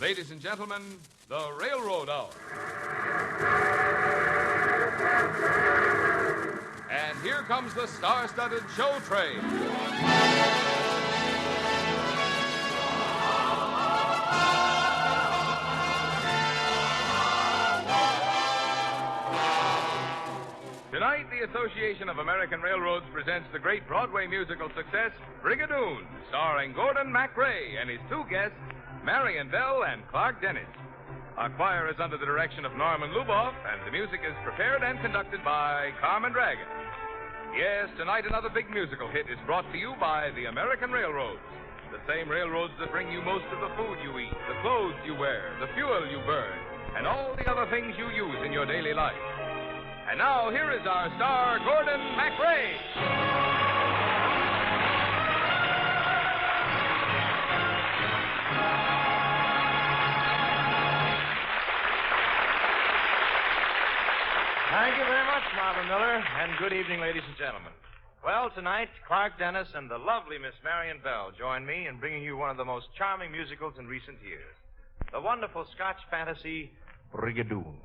Ladies and gentlemen, the Railroad Hour. And here comes the star-studded show train. Tonight, the Association of American Railroads presents the great Broadway musical success, Brigadoon, starring Gordon MacRae and his two guests, Marion Bell and Clark Dennis. Our choir is under the direction of Norman Luboff, and the music is prepared and conducted by Carmen Dragon. Yes, tonight another big musical hit is brought to you by the American Railroads. The same railroads that bring you most of the food you eat, the clothes you wear, the fuel you burn, and all the other things you use in your daily life. And now, here is our star, Gordon MacRae. Thank you very much, Marvin Miller, and good evening, ladies and gentlemen. Well, tonight, Clark Dennis and the lovely Miss Marion Bell join me in bringing you one of the most charming musicals in recent years, the wonderful Scotch fantasy, Brigadoon.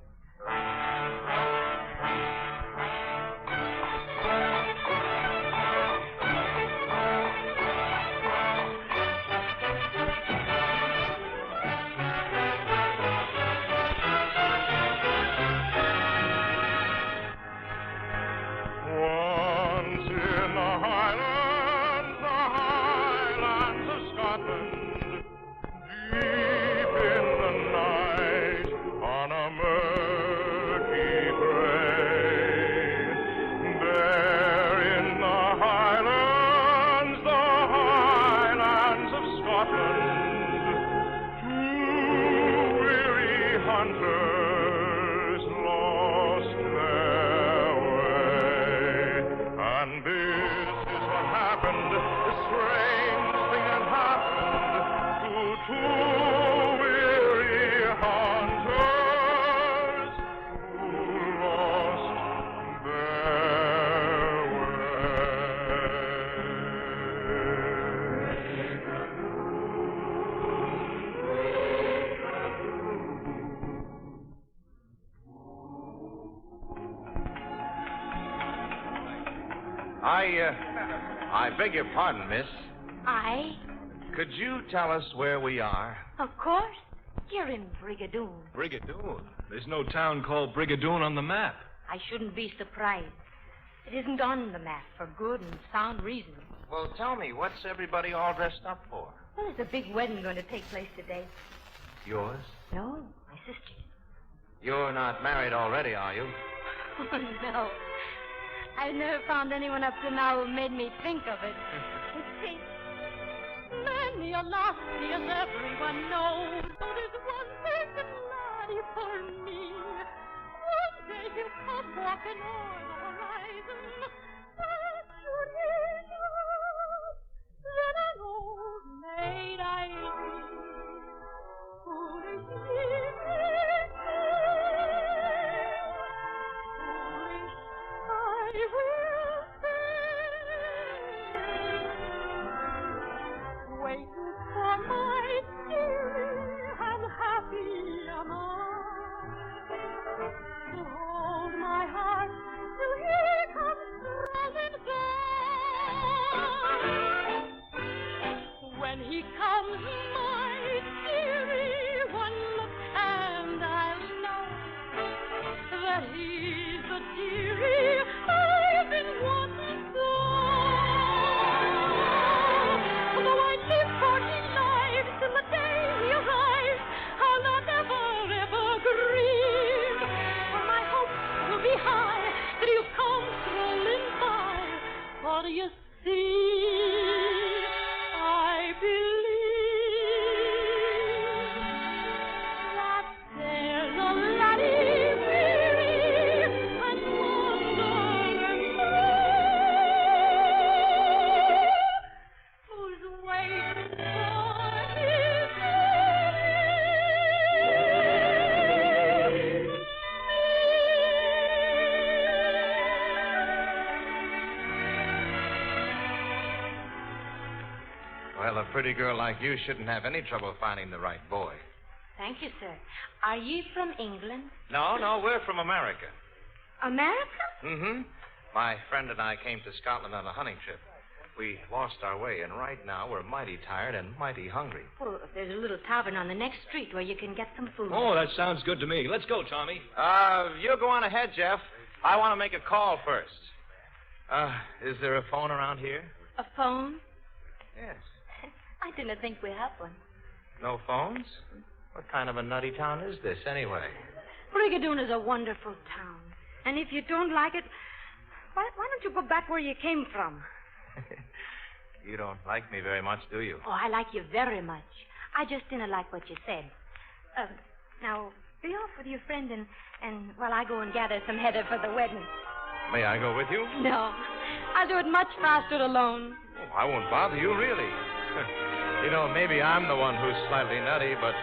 I beg your pardon, miss. Could you tell us where we are? Of course. You're in Brigadoon. Brigadoon? There's no town called Brigadoon on the map. I shouldn't be surprised. It isn't on the map for good and sound reasons. Well, tell me, what's everybody all dressed up for? Well, there's a big wedding going to take place today. Yours? No, my sister's. You're not married already, are you? Oh, no. I've never found anyone up to now who made me think of it. You see, many a lost as everyone knows. But there's one person laddie for me. One day he'll come walking o'er the horizon. But should he not, then an old maid I'll be. Foolish I will stay, waiting for my dearie, and happy am I. To hold my heart till he comes running down. When he comes, my dearie, one look and I'll know that he's the dearie I've been wanting so. Though I live 40 lives till the day he arrives, I'll not ever grieve. For my hopes will be high that he'll come strolling by. For you see, I believe that there's a laddie weary and wandering who's waiting for his Well, a pretty girl like you shouldn't have any trouble finding the right boy. Thank you, sir. Are you from England? No, we're from America. America? Mm-hmm. My friend and I came to Scotland on a hunting trip. We lost our way, and right now we're mighty tired and mighty hungry. Well, there's a little tavern on the next street where you can get some food. Oh, that sounds good to me. Let's go, Tommy. You go on ahead, Jeff. I want to make a call first. Is there a phone around here? A phone? Yes. I didn't think we had one. No phones? What kind of a nutty town is this, anyway? Brigadoon is a wonderful town. And if you don't like it, why don't you go back where you came from? You don't like me very much, do you? Oh, I like you very much. I just didn't like what you said. Now, be off with your friend and while I go and gather some heather for the wedding. May I go with you? No. I'll do it much faster alone. Oh, I won't bother you, really. You know, maybe I'm the one who's slightly nutty, but...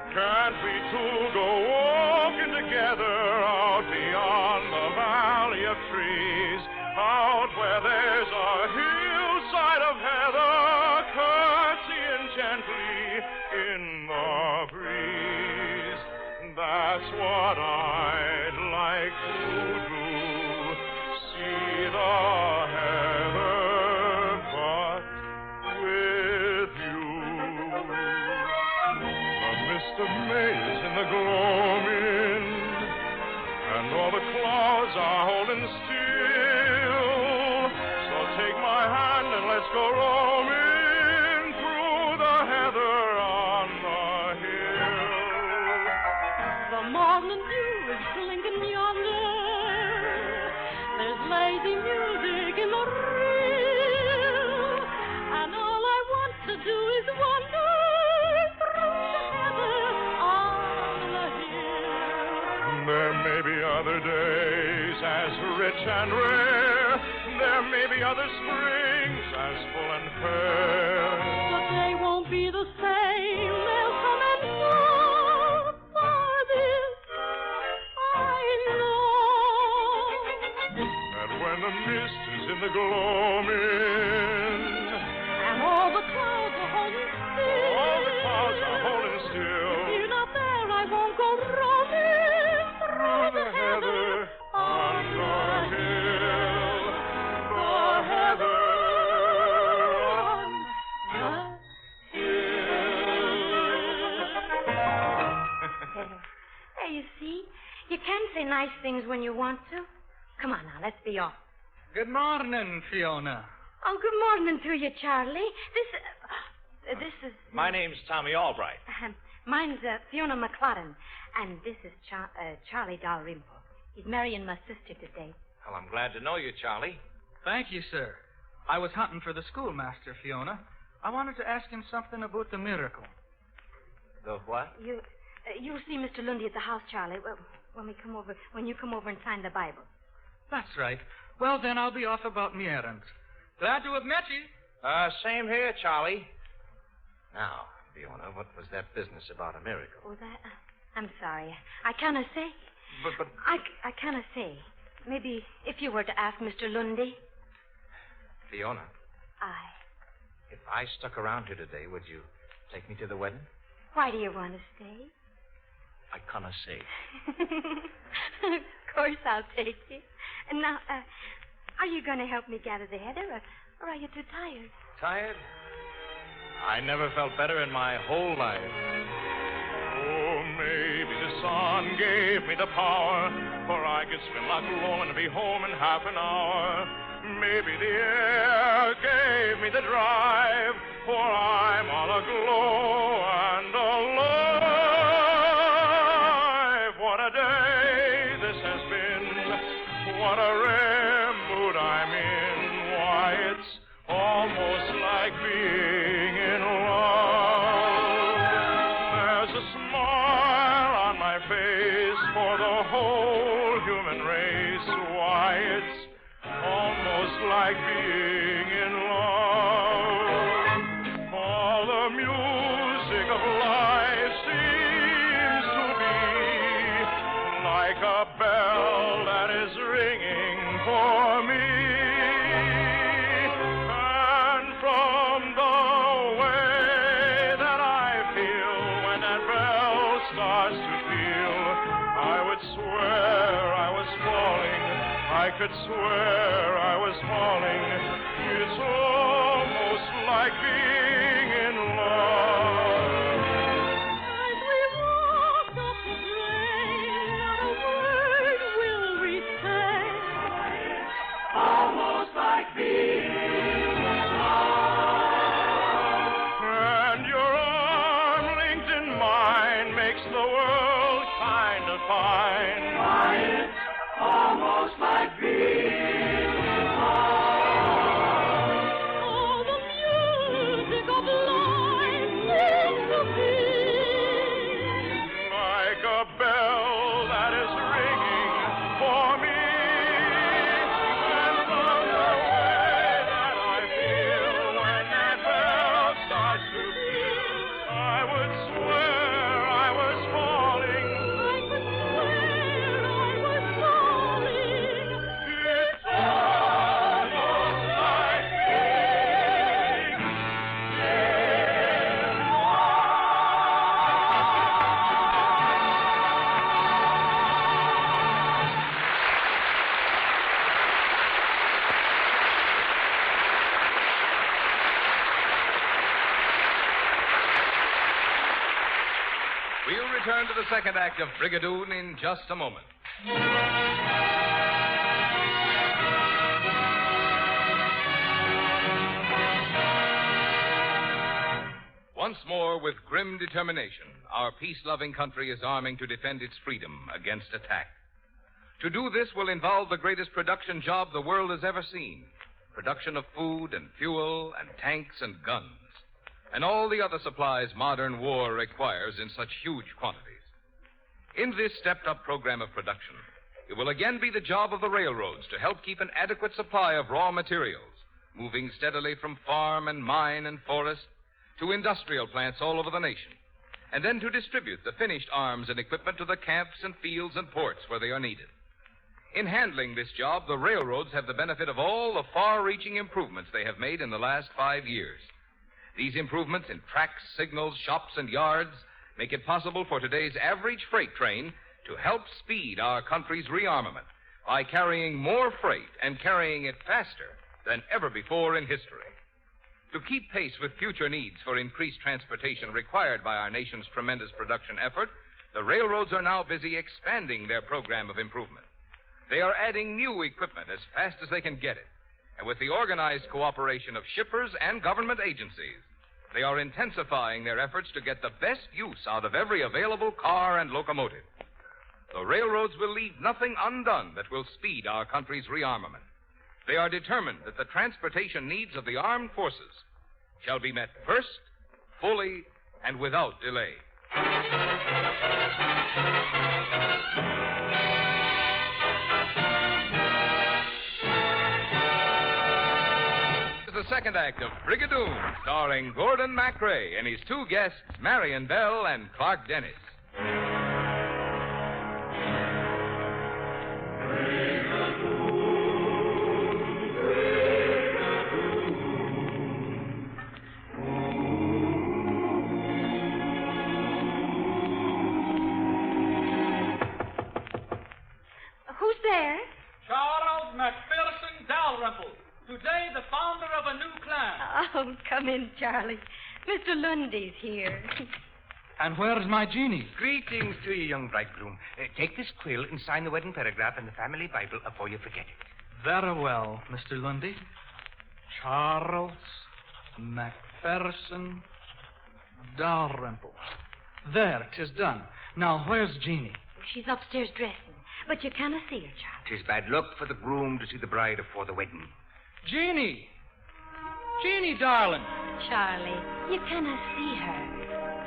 Can't we two go walking together out beyond the valley of trees, out where there's a hillside of heather, curtsying gently in the breeze? That's what I'd like to do, see the heather, but with you. The mist of May is in the gloaming, and all the clouds are holding still. So take my hand and let's go roaming through the heather on the hill. The morning dew is blinking yonder. There's lazy music in the rill. And all I want to do is wander through the heather on the hill. There may be other days as rich and rare. There may be other springs as full and fair. But they won't be the same. They'll come and go. For this I know. And when the mist is in the gloaming, And all the clouds are holding still. all the clouds are holding still. If you're not there, I won't go roaming through the heather On the hill, the heather on There, you see? You can say nice things when you want to. Come on now, let's be off. Good morning, Fiona. Oh, good morning to you, Charlie. This is... My name's Tommy Albright. Mine's Fiona McLaren, and this is Charlie Dalrymple. He's marrying my sister today. Well, I'm glad to know you, Charlie. Thank you, sir. I was hunting for the schoolmaster, Fiona. I wanted to ask him something about the miracle. The what? You'll see Mr. Lundy at the house, Charlie, when you come over and sign the Bible. That's right. Well, then I'll be off about me errands. Glad to have met you. Same here, Charlie. Now, Fiona, what was that business about a miracle? Oh, that... I'm sorry. I cannot say. But... I cannot say. Maybe if you were to ask Mr. Lundy. Fiona, if I stuck around here today, would you take me to the wedding? Why do you want to stay? I can't say. Of course I'll take you. And now, are you going to help me gather the heather, or are you too tired? Tired? I never felt better in my whole life. Oh, maybe the sun gave me the power, for I could spin like a roll and be home in half an hour. Maybe the air gave me the drive, for I'm all aglow and alive. What a day this has been. What a rare mood I'm in. Why, it's almost like being in love. There's a smile on my face for the whole human race. Why, it's almost like being in love. All the music of life seems to be like a bell that is ringing for me. And from the way that I feel when that bell could swear I was falling. I could swear I was falling. It's almost like being in love. As we walk up the drain, not a word will we say. Almost like being in love. And your arm linked in mine makes the world kind of fine. Why, it's almost like being in love. Oh, the music of life seems to be Like a bell that is ringing for me. And the way that I feel when that bell starts to peal, I would swear I was falling. I could swear I was falling. It's almost like being in We'll return to the second act of Brigadoon in just a moment. Once more, with grim determination, our peace-loving country is arming to defend its freedom against attack. To do this will involve the greatest production job the world has ever seen. Production of food and fuel and tanks and guns. And all the other supplies modern war requires in such huge quantities. In this stepped-up program of production, it will again be the job of the railroads to help keep an adequate supply of raw materials, moving steadily from farm and mine and forest to industrial plants all over the nation, and then to distribute the finished arms and equipment to the camps and fields and ports where they are needed. In handling this job, the railroads have the benefit of all the far-reaching improvements they have made in the last 5 years. These improvements in tracks, signals, shops, and yards make it possible for today's average freight train to help speed our country's rearmament by carrying more freight and carrying it faster than ever before in history. To keep pace with future needs for increased transportation required by our nation's tremendous production effort, the railroads are now busy expanding their program of improvement. They are adding new equipment as fast as they can get it. And with the organized cooperation of shippers and government agencies, they are intensifying their efforts to get the best use out of every available car and locomotive. The railroads will leave nothing undone that will speed our country's rearmament. They are determined that the transportation needs of the armed forces shall be met first, fully, and without delay. The second act of Brigadoon, starring Gordon MacRae and his two guests, Marion Bell and Clark Dennis. Who's there? Charles McPherson Dalrymple. Today, the founder of a new clan. Oh, come in, Charlie. Mr. Lundy's here. And where's my genie? Greetings to you, young bridegroom. Take this quill and sign the wedding paragraph in the family Bible before you forget it. Very well, Mr. Lundy. Charles McPherson Dalrymple. There, 'tis done. Now, where's Jeannie? She's upstairs dressing, but you cannot see her, Charlie. 'Tis bad luck for the groom to see the bride afore the wedding. Jeannie! Jeannie, darling! Charlie, you cannot see her.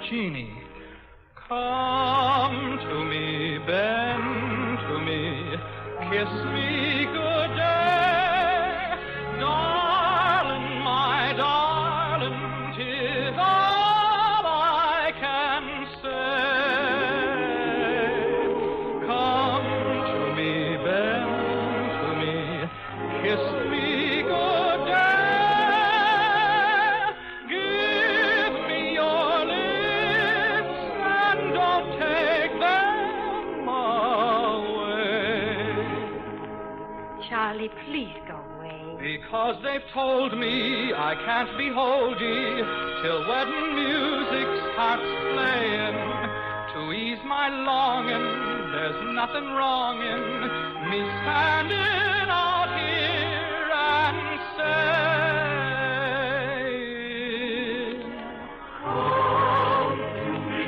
Jeannie, come to me, bend to me, kiss me good day. Darling, my darling, 'tis all I can say. Come to me, bend to me, kiss me good day. Give me your lips and don't take them away. Charlie, please go away. Because they've told me I can't behold ye till wedding music starts playing. To ease my longing, there's nothing wrong in me standing out here and saying, come to me,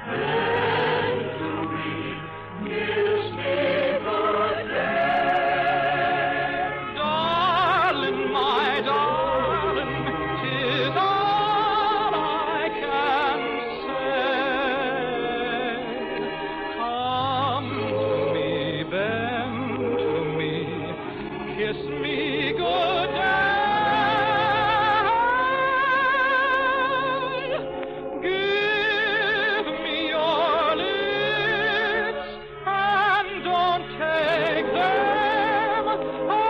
bend to me, kiss me good day. Darling, my darling, 'tis all I can say. Come to me, bend to me, kiss me good day. Give me your lips and don't take them away.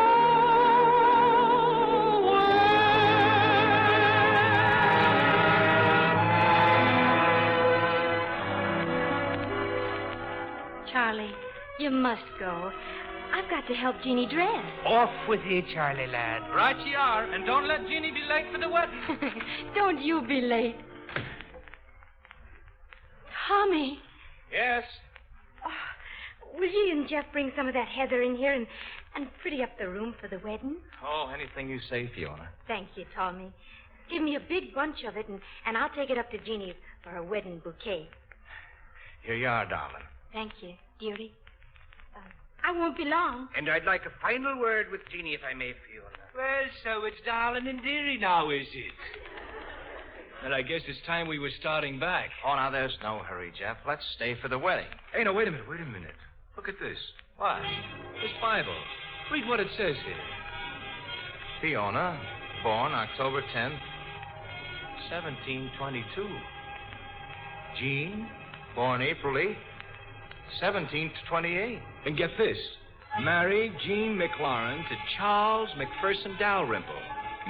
Charlie, you must go. I've got to help Jeannie dress. Off with you, Charlie, lad. Right you are, and don't let Jeannie be late for the wedding. Don't you be late. Tommy, Yes? will you and Jeff bring some of that heather in here and pretty up the room for the wedding? Oh, anything you say, Fiona. Thank you, Tommy. Give me a big bunch of it, and I'll take it up to Jeannie for her wedding bouquet. Here you are, darling. Thank you, dearie. I won't be long. And I'd like a final word with Jeannie, if I may, Fiona. Well, so it's darling and dearie now, is it? Well, I guess it's time we were starting back. Oh, now, there's no hurry, Jeff. Let's stay for the wedding. Hey, no, wait a minute. Look at this. What? This Bible. Read what it says here. Fiona, born October 10th, 1722. Jean, born April 8th, 1728. And get this. Married Jean McLaurin to Charles McPherson Dalrymple,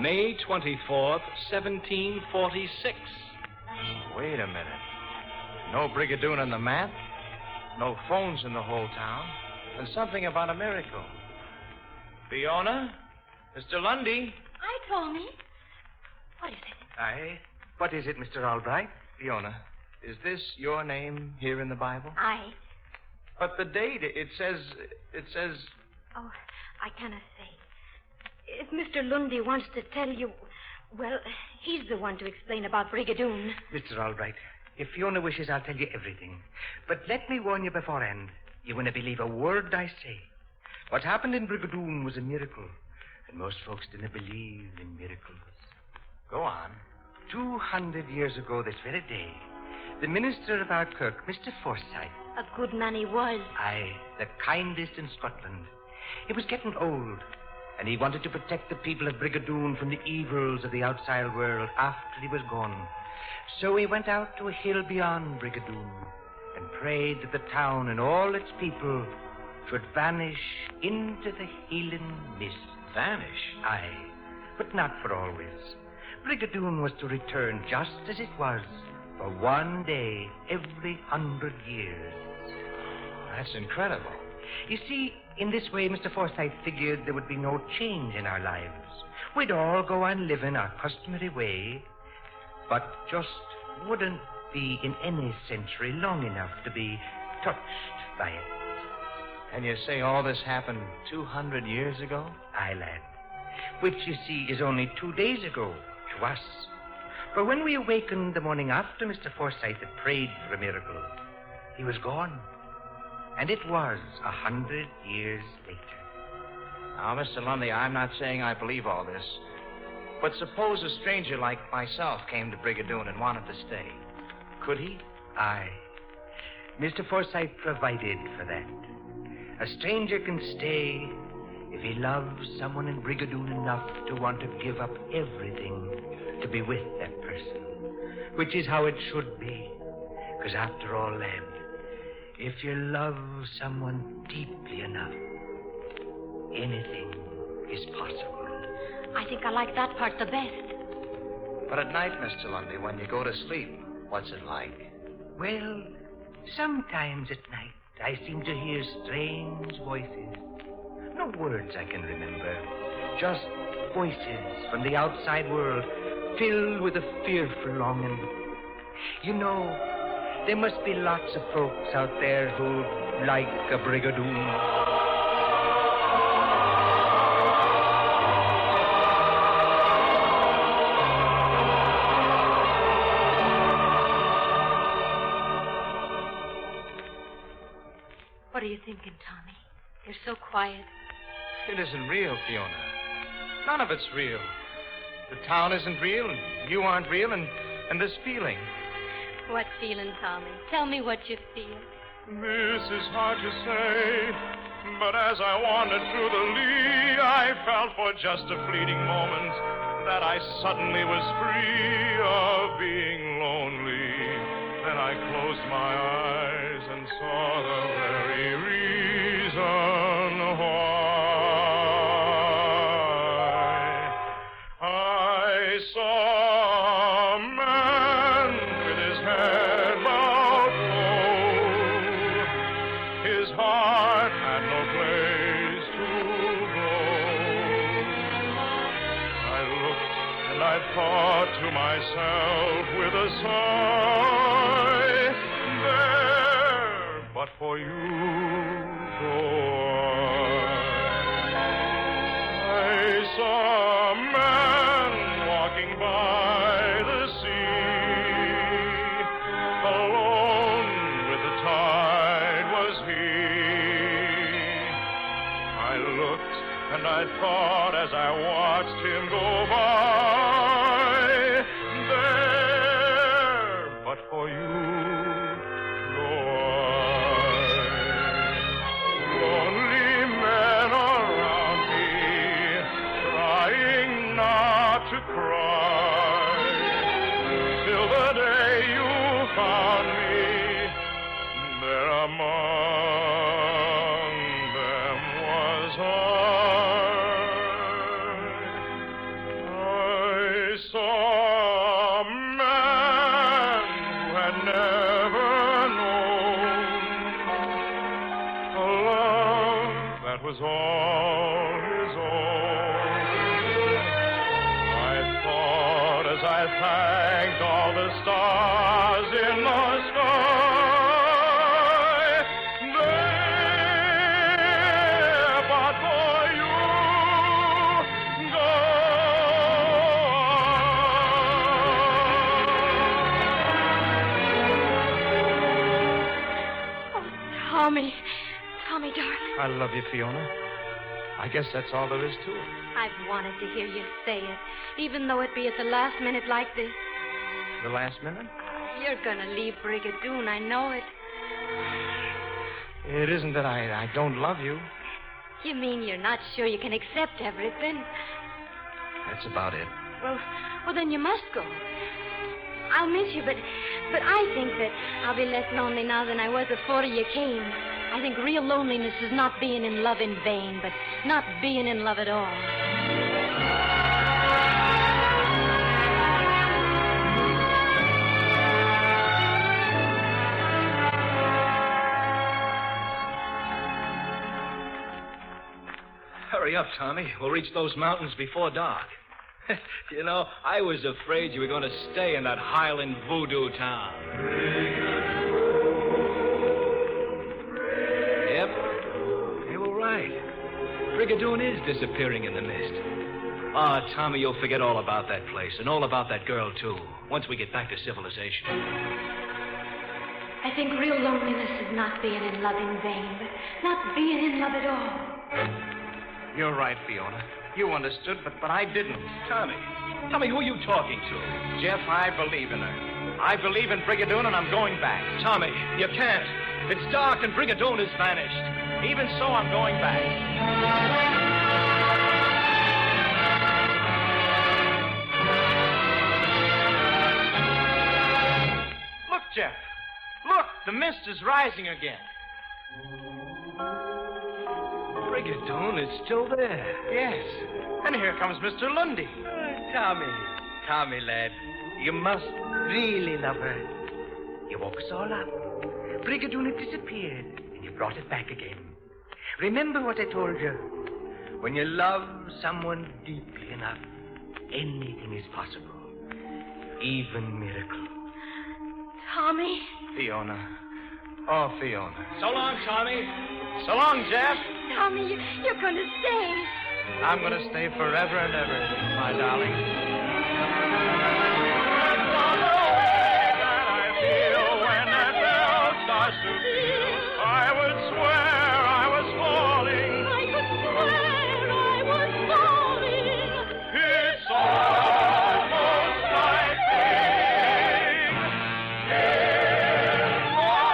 May 24th, 1746. Wait a minute. No Brigadoon on the map, no phones in the whole town, and something about a miracle. Fiona? Mr. Lundy? Hi, Tommy. What is it? Aye. What is it, Mr. Albright? Fiona, is this your name here in the Bible? I. But the date, it says... Oh, I cannot say. If Mr. Lundy wants to tell you, well, he's the one to explain about Brigadoon. Mr. Albright, if Fiona wishes, I'll tell you everything. But let me warn you beforehand. You wouldn't believe a word I say. What happened in Brigadoon was a miracle, and most folks didn't believe in miracles. Go on. 200 years ago this very day, the minister of our kirk, Mr. Forsyth, A good man he was. aye, the kindest in Scotland. He was getting old, and he wanted to protect the people of Brigadoon from the evils of the outside world after he was gone. So he went out to a hill beyond Brigadoon and prayed that the town and all its people should vanish into the healing mist. Vanish? Aye, but not for always. Brigadoon was to return just as it was, for one day every 100 years. That's incredible. You see, in this way, Mr. Forsyth figured there would be no change in our lives. We'd all go on living our customary way, but just wouldn't be in any century long enough to be touched by it. And you say all this happened 200 years ago? Aye, lad. Which, you see, is only 2 days ago to us. For when we awakened the morning after Mr. Forsyth had prayed for a miracle, he was gone. And it was 100 years later. Now, Mr. Lundy, I'm not saying I believe all this. But suppose a stranger like myself came to Brigadoon and wanted to stay. Could he? Aye. Mr. Forsyth provided for that. A stranger can stay if he loves someone in Brigadoon enough to want to give up everything to be with that person. Which is how it should be. Because after all, lad, if you love someone deeply enough, anything is possible. I think I like that part the best. But at night, Mr. Lundy, when you go to sleep, what's it like? Well, sometimes at night I seem to hear strange voices. No words I can remember. Just voices from the outside world filled with a fearful longing. You know, there must be lots of folks out there who like a Brigadoon. What are you thinking, Tommy? You're so quiet. It isn't real, Fiona. None of it's real. The town isn't real, and you aren't real, and this feeling. What feeling, Tommy? Tell me what you feel. This is hard to say, but as I wandered through the lee, I felt for just a fleeting moment that I suddenly was free of being lonely. Then I closed my eyes and saw the very reason why. I saw a man with his head bowed low. His heart had no place to go. I looked and I thought to myself with a sigh, there, but for you go I saw a man walking by the sea, alone with the tide was he. I looked and I thought as I watched him go by, there, but for you go I. Lonely men around me, trying not to cry, till the day you found me, there among them was I saw a man who had never known a love that was all his own. I thought as I thanked all the stars in the sky, there, but for you, go Oh, Tommy. Tommy, darling. I love you, Fiona. I guess that's all there is to it. I've wanted to hear you say it, even though it be at the last minute like this. The last minute? You're gonna leave Brigadoon, I know it. It isn't that I don't love you. You mean you're not sure you can accept everything? That's about it. Well, then you must go. I'll miss you, but I think that I'll be less lonely now than I was before you came. I think real loneliness is not being in love in vain, but not being in love at all. Hurry up, Tommy. We'll reach those mountains before dark. You know, I was afraid you were going to stay in that Highland voodoo town. Yep. They were right. Brigadoon is disappearing in the mist. Ah, Tommy, you'll forget all about that place and all about that girl, too, once we get back to civilization. I think real loneliness is not being in love in vain, but not being in love at all. You're right, Fiona. You understood, but I didn't. Tommy, who are you talking to? Jeff, I believe in her. I believe in Brigadoon, and I'm going back. Tommy, you can't. It's dark and Brigadoon has vanished. Even so, I'm going back. Look, Jeff. Look, the mist is rising again. Brigadoon is still there. Yes. And here comes Mr. Lundy. Tommy, lad, you must really love her. You woke us all up. Brigadoon had disappeared, and you brought it back again. Remember what I told you. When you love someone deeply enough, anything is possible. Even miracle. Tommy? Fiona. Oh, Fiona. So long, Tommy. So long, Jeff. Tommy, you're going to stay. I'm going to stay forever and ever, my darling. That I feel when that bell starts to peal, I would swear I was falling. I could swear I was falling. It's almost like being in love.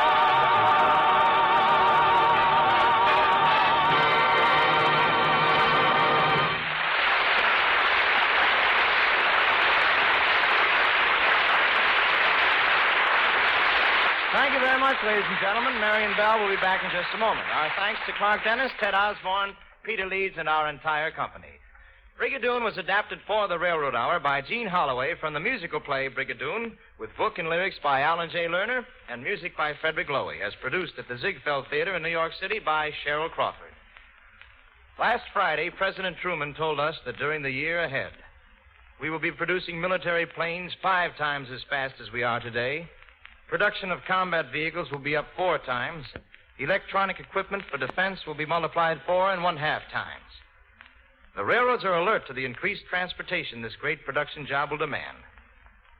Thank you very much, ladies and gentlemen. Marion Bell will be back in just a moment. Our thanks to Clark Dennis, Ted Osborne, Peter Leeds, and our entire company. Brigadoon was adapted for the Railroad Hour by Gene Holloway from the musical play Brigadoon, with book and lyrics by Alan J. Lerner and music by Frederick Loewy, as produced at the Ziegfeld Theater in New York City by Cheryl Crawford. Last Friday, President Truman told us that during the year ahead, we will be producing military planes 5 times as fast as we are today. Production of combat vehicles will be up 4 times. Electronic equipment for defense will be multiplied 4.5 times. The railroads are alert to the increased transportation this great production job will demand.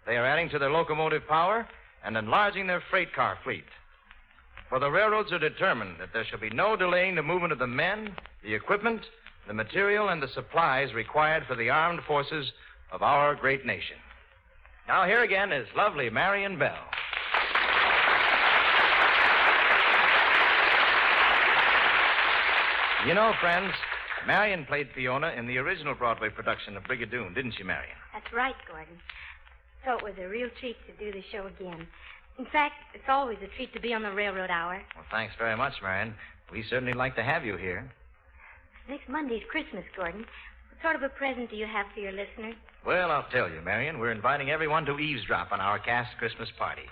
They are adding to their locomotive power and enlarging their freight car fleet. For the railroads are determined that there shall be no delaying the movement of the men, the equipment, the material, and the supplies required for the armed forces of our great nation. Now, here again is lovely Marion Bell. You know, friends, Marion played Fiona in the original Broadway production of Brigadoon, didn't she, Marion? That's right, Gordon. So it was a real treat to do the show again. In fact, it's always a treat to be on the Railroad Hour. Well, thanks very much, Marion. We certainly like to have you here. Next Monday's Christmas, Gordon. What sort of a present do you have for your listeners? Well, I'll tell you, Marion. We're inviting everyone to eavesdrop on our cast Christmas party.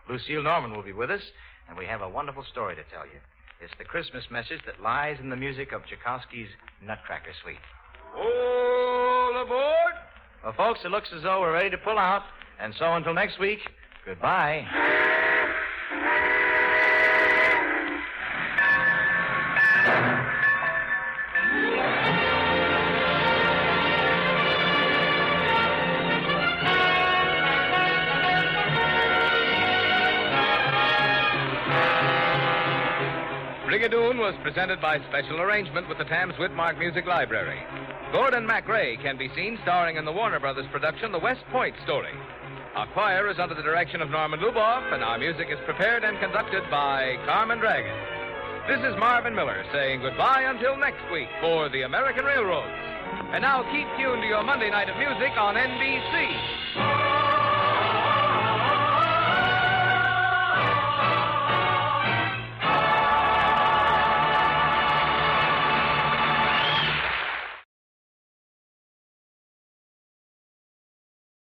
Lucille Norman will be with us, and we have a wonderful story to tell you. It's the Christmas message that lies in the music of Tchaikovsky's Nutcracker Suite. All aboard! Well, folks, it looks as though we're ready to pull out. And so until next week, goodbye. Brigadoon was presented by special arrangement with the Thames Whitmark Music Library. Gordon MacRae can be seen starring in the Warner Brothers production, The West Point Story. Our choir is under the direction of Norman Luboff, and our music is prepared and conducted by Carmen Dragon. This is Marvin Miller saying goodbye until next week for the American Railroads. And now keep tuned to your Monday night of music on NBC.